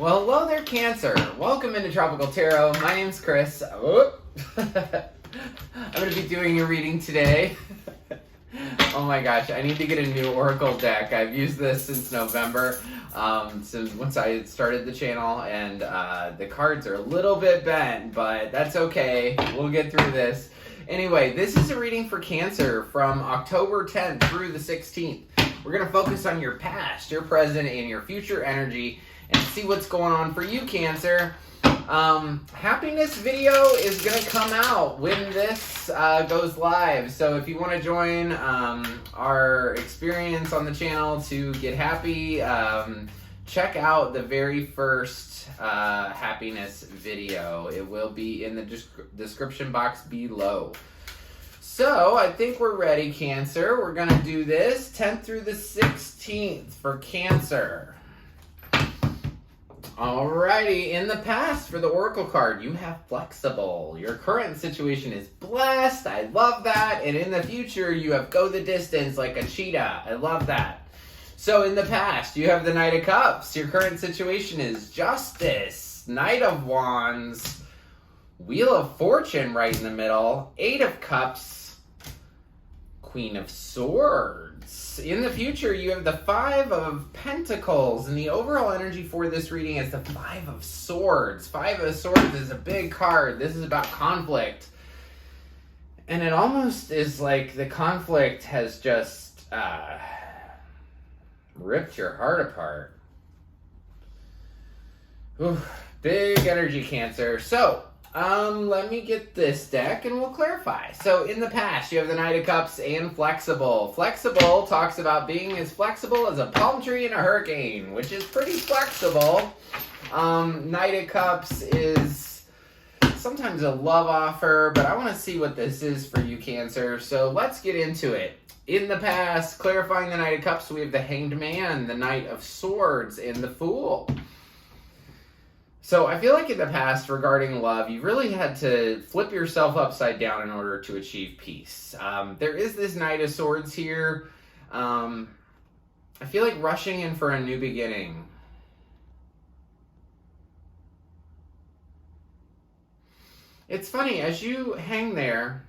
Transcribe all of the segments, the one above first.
Well, hello there, Cancer. Welcome into Tropical Tarot. My name's Chris. I'm going to be doing a reading today. Oh my gosh, I need to get a new Oracle deck. I've used this since November, since once I started the channel, and the cards are a little bit bent, but that's okay. We'll get through this. Anyway, this is a reading for Cancer from October 10th through the 16th. We're going to focus on your past, your present, and your future energy, and see what's going on for you, Cancer. Happiness video is going to come out when this goes live. So if you want to join our experience on the channel to get happy, check out the very first happiness video. It will be in the description box below. So I think we're ready, Cancer. We're going to do this 10th through the 16th for Cancer. Alrighty, in the past for the Oracle card, you have flexible. Your current situation is blessed. I love that. And in the future, you have go the distance like a cheetah. I love that. So in the past, you have the Knight of Cups. Your current situation is justice. Knight of Wands. Wheel of Fortune right in the middle. Eight of Cups. Queen of Swords. In the future, you have the Five of Pentacles, and the overall energy for this reading is the Five of Swords. Five of Swords is a big card. This is about conflict. And it almost is like the conflict has just ripped your heart apart. Oof, big energy, Cancer. So, let me get this deck and we'll clarify. So in the past, you have the Knight of Cups and flexible. Flexible talks about being as flexible as a palm tree in a hurricane, which is pretty flexible. Knight of Cups is sometimes a love offer, but I want to see what this is for you, Cancer. So let's get into it. In the past, clarifying the Knight of Cups, we have the Hanged Man, the Knight of Swords, and the Fool. So I feel like in the past regarding love, you really had to flip yourself upside down in order to achieve peace. There is this Knight of Swords here. I feel like rushing in for a new beginning. It's funny, as you hang there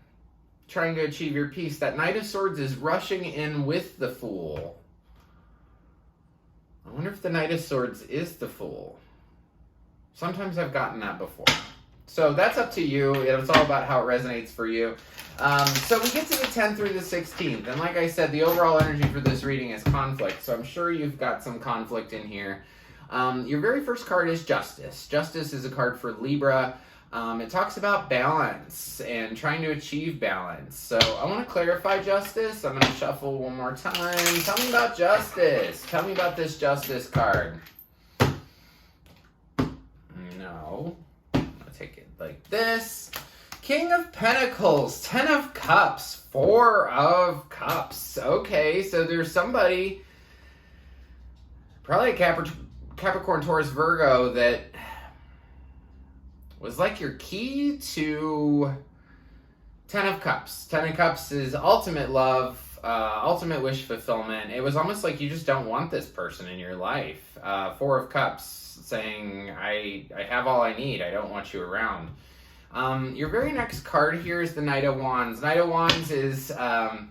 trying to achieve your peace, that Knight of Swords is rushing in with the Fool. I wonder if the Knight of Swords is the Fool. Sometimes I've gotten that before. So that's up to you. It's all about how it resonates for you. So we get to the 10th through the 16th. And like I said, the overall energy for this reading is conflict. So I'm sure you've got some conflict in here. Your very first card is Justice. Justice is a card for Libra. It talks about balance and trying to achieve balance. So I want to clarify Justice. I'm going to shuffle one more time. Tell me about Justice. Tell me about this Justice card. No. I'll take it like this. King of Pentacles, 10 of Cups, 4 of Cups. Okay, so there's somebody, probably a Capricorn, Taurus, Virgo, that was like your key to 10 of Cups. 10 of Cups is ultimate love, ultimate wish fulfillment. It was almost like you just don't want this person in your life. 4 of Cups, saying, I have all I need. I don't want you around. Your very next card here is the Knight of Wands. Knight of Wands is, I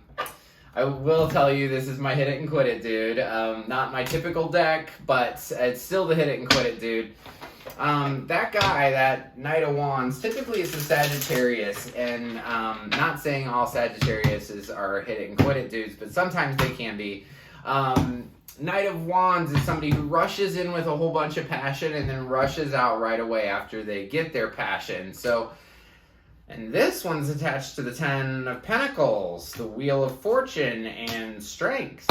will tell you, this is my hit it and quit it dude. Not my typical deck, but it's still the hit it and quit it dude. That guy, that Knight of Wands, typically it's a Sagittarius, and not saying all Sagittariuses are hit it and quit it dudes, but sometimes they can be. Knight of Wands is somebody who rushes in with a whole bunch of passion and then rushes out right away after they get their passion. So, and this one's attached to the 10 of Pentacles, the Wheel of Fortune, and Strength.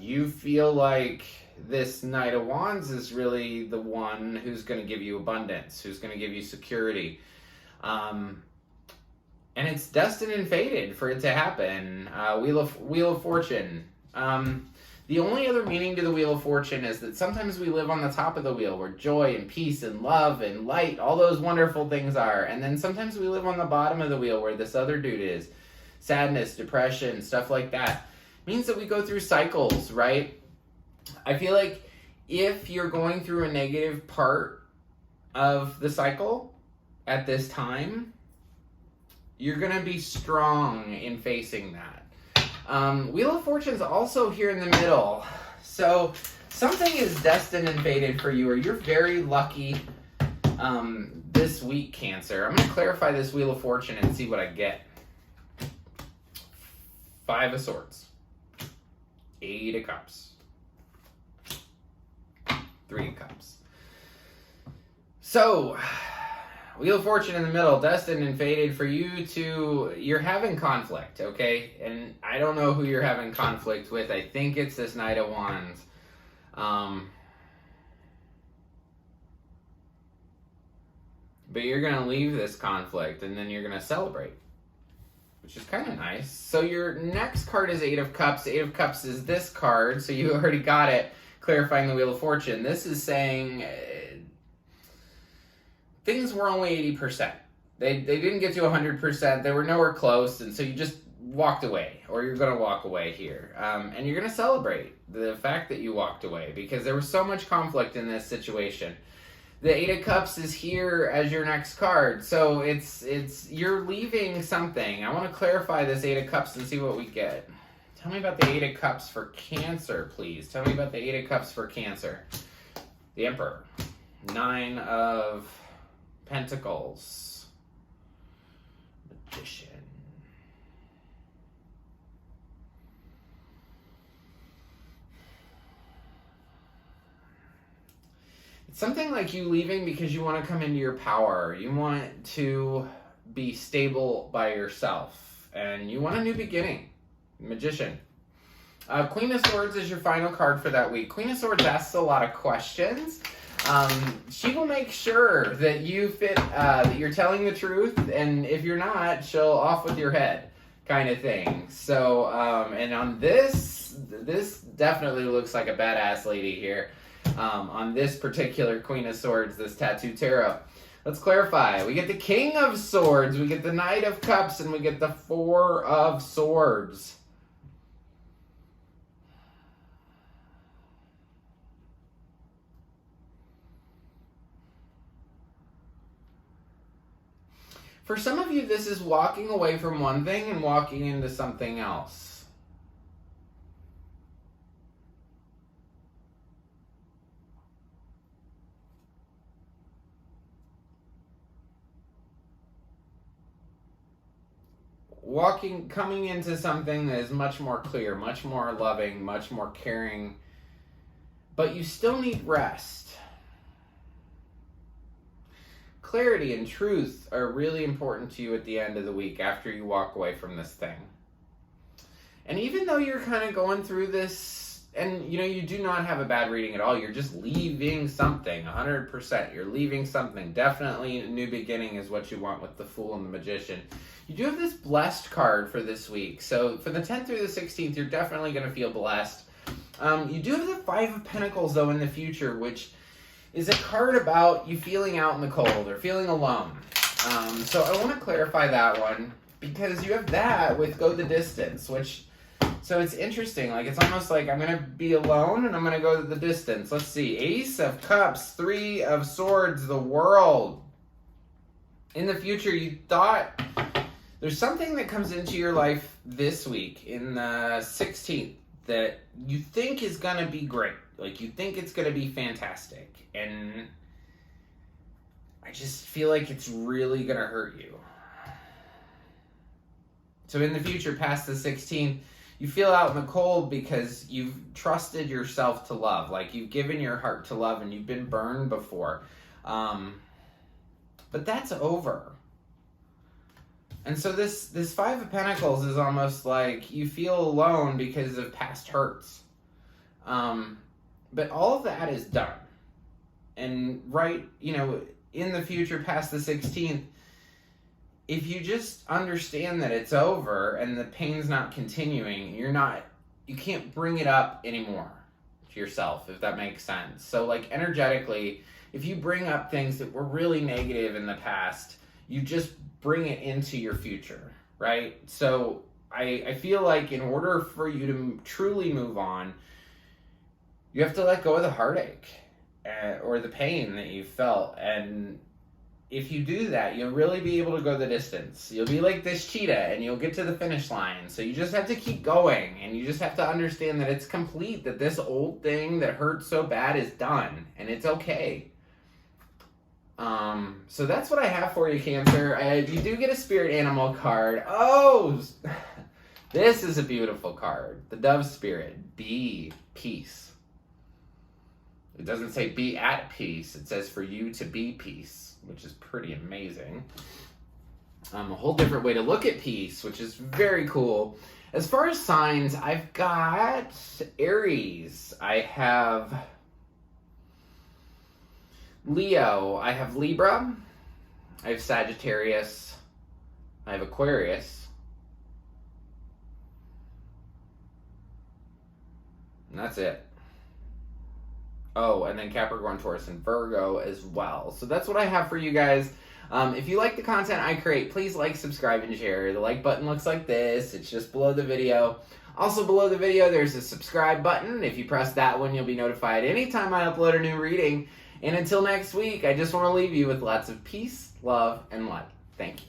You feel like this Knight of Wands is really the one who's going to give you abundance, who's going to give you security. And it's destined and fated for it to happen. Wheel of Fortune. The only other meaning to the Wheel of Fortune is that sometimes we live on the top of the wheel where joy and peace and love and light, all those wonderful things are. And then sometimes we live on the bottom of the wheel where this other dude is. Sadness, depression, stuff like that. It means that we go through cycles, right? I feel like if you're going through a negative part of the cycle at this time, you're going to be strong in facing that. Wheel of Fortune's also here in the middle. So something is destined and fated for you, or you're very lucky this week, Cancer. I'm going to clarify this Wheel of Fortune and see what I get. 5 of Swords. 8 of Cups. 3 of Cups. So, Wheel of Fortune in the middle, destined and fated for you to, you're having conflict, okay? And I don't know who you're having conflict with. I think it's this Knight of Wands. But you're going to leave this conflict and then you're going to celebrate, which is kind of nice. So your next card is 8 of Cups. 8 of Cups is this card, so you already got it, clarifying the Wheel of Fortune. This is saying things were only 80%. They didn't get to 100%. They were nowhere close, and so you just walked away, or you're going to walk away here. And you're going to celebrate the fact that you walked away, because there was so much conflict in this situation. The 8 of Cups is here as your next card. So it's you're leaving something. I want to clarify this 8 of Cups and see what we get. Tell me about the 8 of Cups for Cancer, please. Tell me about the 8 of Cups for Cancer. The Emperor. 9 of Pentacles. Magician. Something like you leaving because you want to come into your power. You want to be stable by yourself. And you want a new beginning. Magician. Queen of Swords is your final card for that week. Queen of Swords asks a lot of questions. She will make sure that you fit, that you're telling the truth. And if you're not, she'll off with your head kind of thing. So, and on this definitely looks like a badass lady here. On this particular Queen of Swords, this Tattoo Tarot. Let's clarify. We get the King of Swords, we get the Knight of Cups, and we get the 4 of Swords. For some of you, this is walking away from one thing and walking into something else. Coming into something that is much more clear, much more loving, much more caring, but you still need rest. Clarity and truth are really important to you at the end of the week after you walk away from this thing. And even though you're kind of going through this, and you do not have a bad reading at all, you're just leaving something, 100%. You're leaving something. Definitely a new beginning is what you want with the Fool and the Magician. You do have this blessed card for this week. So for the 10th through the 16th, you're definitely going to feel blessed. You do have the 5 of Pentacles, though, in the future, which is a card about you feeling out in the cold or feeling alone. So I want to clarify that one, because you have that with Go the Distance, which... So it's interesting, like it's almost like I'm going to be alone and I'm going to go to the distance. Let's see, Ace of Cups, 3 of Swords, the World. In the future, you thought there's something that comes into your life this week, in the 16th, that you think is going to be great. Like you think it's going to be fantastic. And I just feel like it's really going to hurt you. So in the future, past the 16th, you feel out in the cold because you've trusted yourself to love. Like you've given your heart to love and you've been burned before. But that's over. And so this 5 of Pentacles is almost like you feel alone because of past hurts. But all of that is done. And in the future, past the 16th, if you just understand that it's over and the pain's not continuing, you can't bring it up anymore to yourself, if that makes sense. So like energetically, if you bring up things that were really negative in the past, you just bring it into your future, right? So I feel like in order for you to truly move on, You have to let go of the heartache or the pain that you felt. And if you do that, you'll really be able to go the distance. You'll be like this cheetah and you'll get to the finish line. So you just have to keep going, and you just have to understand that it's complete, that this old thing that hurts so bad is done, and it's okay. So that's what I have for you, Cancer. You do get a spirit animal card. Oh, this is a beautiful card. The Dove Spirit. Be peace. It doesn't say be at peace. It says for you to be peace, which is pretty amazing. A whole different way to look at peace, which is very cool. As far as signs, I've got Aries. I have Leo. I have Libra. I have Sagittarius. I have Aquarius. And that's it. Oh, and then Capricorn, Taurus, and Virgo as well. So that's what I have for you guys. If you like the content I create, please like, subscribe, and share. The like button looks like this. It's just below the video. Also below the video, there's a subscribe button. If you press that one, you'll be notified anytime I upload a new reading. And until next week, I just want to leave you with lots of peace, love, and light. Thank you.